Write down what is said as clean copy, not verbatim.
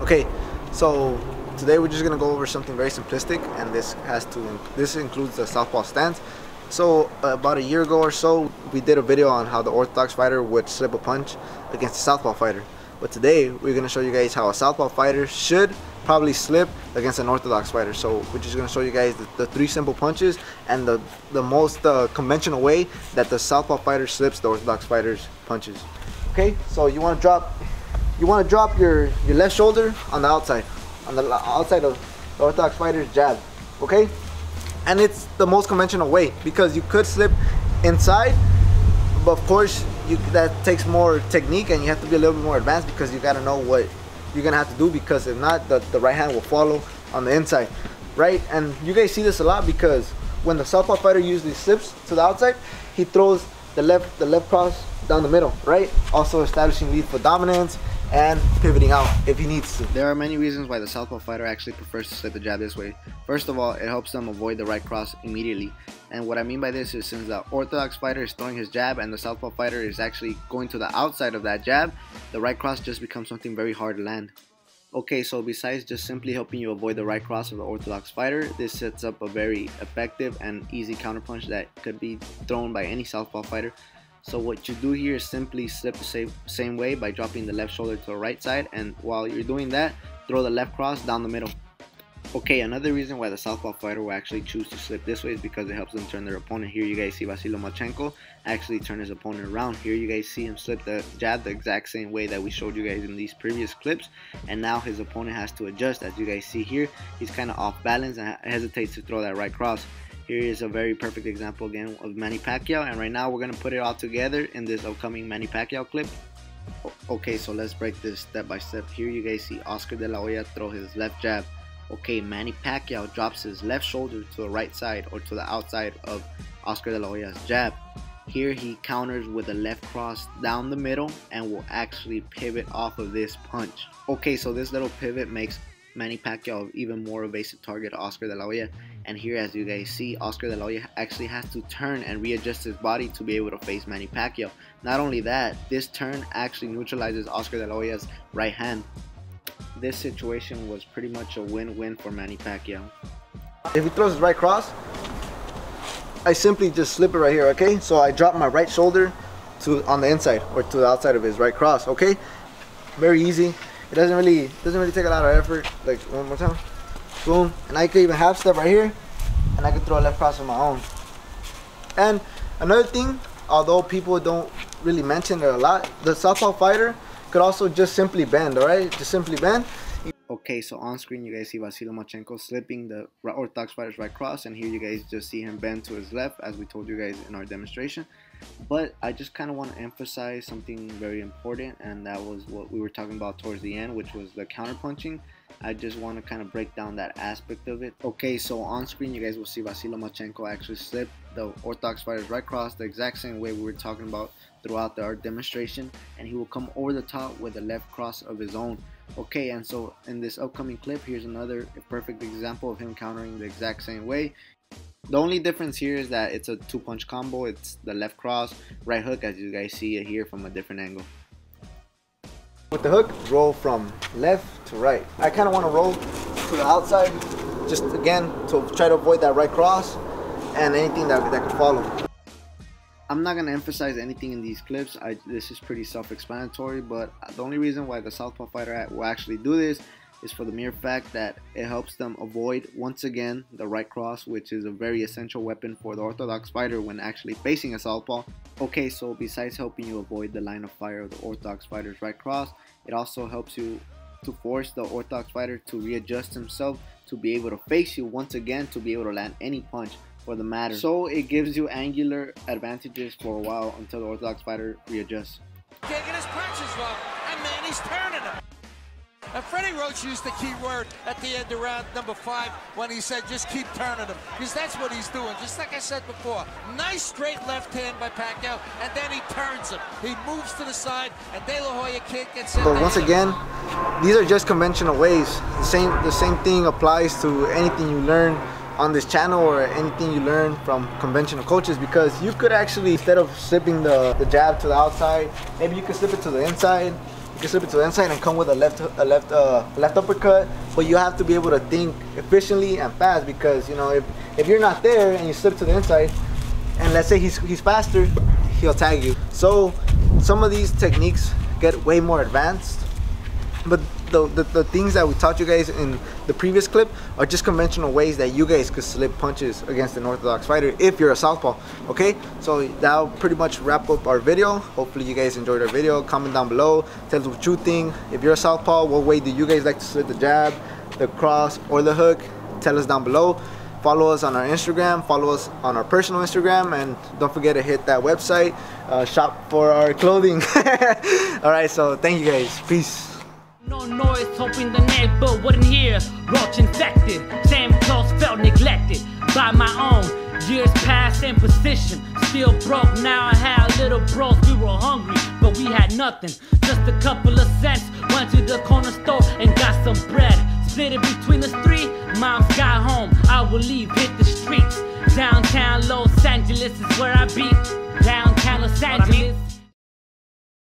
Okay, so today we're just gonna go over something very simplistic, and this includes the southpaw stance. So about a year ago or so, we did a video on how the orthodox fighter would slip a punch against a southpaw fighter. But today we're gonna show you guys how a southpaw fighter should probably slip against an orthodox fighter. So we're just gonna show you guys the three simple punches and the most conventional way that the southpaw fighter slips the orthodox fighter's punches. Okay, so you want to drop your left shoulder on the outside of the orthodox fighter's jab. Okay, and it's the most conventional way because you could slip inside, but of course that takes more technique and you have to be a little bit more advanced because you got to know what you're gonna have to do, because if not, the right hand will follow on the inside, right? And you guys see this a lot because when the southpaw fighter usually slips to the outside, he throws the left cross down the middle, right? Also establishing lead for dominance and pivoting out if he needs to. There are many reasons why the southpaw fighter actually prefers to slip the jab this way. First of all, it helps them avoid the right cross immediately. And what I mean by this is, since the orthodox fighter is throwing his jab and the southpaw fighter is actually going to the outside of that jab, the right cross just becomes something very hard to land. Okay, so besides just simply helping you avoid the right cross of the orthodox fighter, this sets up a very effective and easy counterpunch that could be thrown by any southpaw fighter. So what you do here is simply slip the same way by dropping the left shoulder to the right side, and while you're doing that, throw the left cross down the middle. Okay, another reason why the southpaw fighter will actually choose to slip this way is because it helps them turn their opponent. Here you guys see Vasily Lomachenko actually turn his opponent around. Here you guys see him slip the jab the exact same way that we showed you guys in these previous clips, and now his opponent has to adjust. As you guys see here, he's kind of off balance and hesitates to throw that right cross. Here is a very perfect example again of Manny Pacquiao, and right now we're going to put it all together in this upcoming Manny Pacquiao clip. Okay, so let's break this step by step. Here you guys see Oscar De La Hoya throw his left jab. Okay, Manny Pacquiao drops his left shoulder to the right side or to the outside of Oscar De La Hoya's jab. Here he counters with a left cross down the middle and will actually pivot off of this punch. Okay, so this little pivot makes Manny Pacquiao an even more evasive target to Oscar De La Hoya. And here, as you guys see, Oscar De La Hoya actually has to turn and readjust his body to be able to face Manny Pacquiao. Not only that, this turn actually neutralizes Oscar De La Hoya's right hand. This situation was pretty much a win-win for Manny Pacquiao. If he throws his right cross, I simply just slip it right here, okay? So I drop my right shoulder on the inside or to the outside of his right cross, okay? Very easy. It doesn't really take a lot of effort. Like, one more time, boom, and I could even half step right here, and I could throw a left cross of my own. And another thing, although people don't really mention it a lot, the southpaw fighter could also just simply bend, all right? Just simply bend. Okay, so on screen you guys see Vasily Lomachenko slipping the orthodox fighter's right cross, and here you guys just see him bend to his left, as we told you guys in our demonstration. But I just kind of want to emphasize something very important, and that was what we were talking about towards the end, which was the counterpunching. I just want to kind of break down that aspect of it. Okay, so on screen you guys will see Vasily Lomachenko actually slip the orthodox fighter's right cross the exact same way we were talking about throughout our demonstration, and he will come over the top with a left cross of his own. Okay, and so in this upcoming clip, here's another perfect example of him countering the exact same way. The only difference here is that it's a two-punch combo. It's the left cross, right hook, as you guys see it here from a different angle. With the hook, roll from left to right. I kind of want to roll to the outside, just again to try to avoid that right cross and anything that could follow. I'm not going to emphasize anything in these clips. This is pretty self-explanatory, but the only reason why the southpaw fighter will actually do this is for the mere fact that it helps them avoid, once again, the right cross, which is a very essential weapon for the orthodox fighter when actually facing a southpaw. Okay, so besides helping you avoid the line of fire of the orthodox fighter's right cross, it also helps you to force the orthodox fighter to readjust himself to be able to face you once again, to be able to land any punch for the matter. So it gives you angular advantages for a while until the orthodox fighter readjusts. Taking his punches wrong, and Manny's turning him. And Freddie Roach used the key word at the end of round number 5 when he said just keep turning him, because that's what he's doing. Just like I said before, nice straight left hand by Pacquiao, and then he turns him. He moves to the side, and De La Hoya can't get set. But once again, these are just conventional ways. The same thing applies to anything you learn on this channel or anything you learn from conventional coaches, because you could actually, instead of slipping the jab to the outside, maybe you could slip it to the inside. You can slip it to the inside and come with a left uppercut. But you have to be able to think efficiently and fast, because you know, if you're not there and you slip to the inside, and let's say he's faster, he'll tag you. So some of these techniques get way more advanced, but the things that we taught you guys in the previous clip are just conventional ways that you guys could slip punches against an orthodox fighter if you're a southpaw. Okay, so that'll pretty much wrap up our video. Hopefully you guys enjoyed our video. Comment down below, tell us what you think. If you're a southpaw, what way do you guys like to slip the jab, the cross, or the hook? Tell us down below. Follow us on our Instagram, follow us on our personal Instagram, and don't forget to hit that website, shop for our clothing. Alright, so thank you guys. Peace. No noise, hoping the neighbor wouldn't hear. Roach infected, same clothes felt neglected by my own. Years passed in position, still broke. Now I had little bros, we were hungry, but we had nothing. Just a couple of cents, went to the corner store and got some bread. Split it between us three, moms got home, I will leave, hit the streets. Downtown Los Angeles is where I be. Downtown Los Angeles.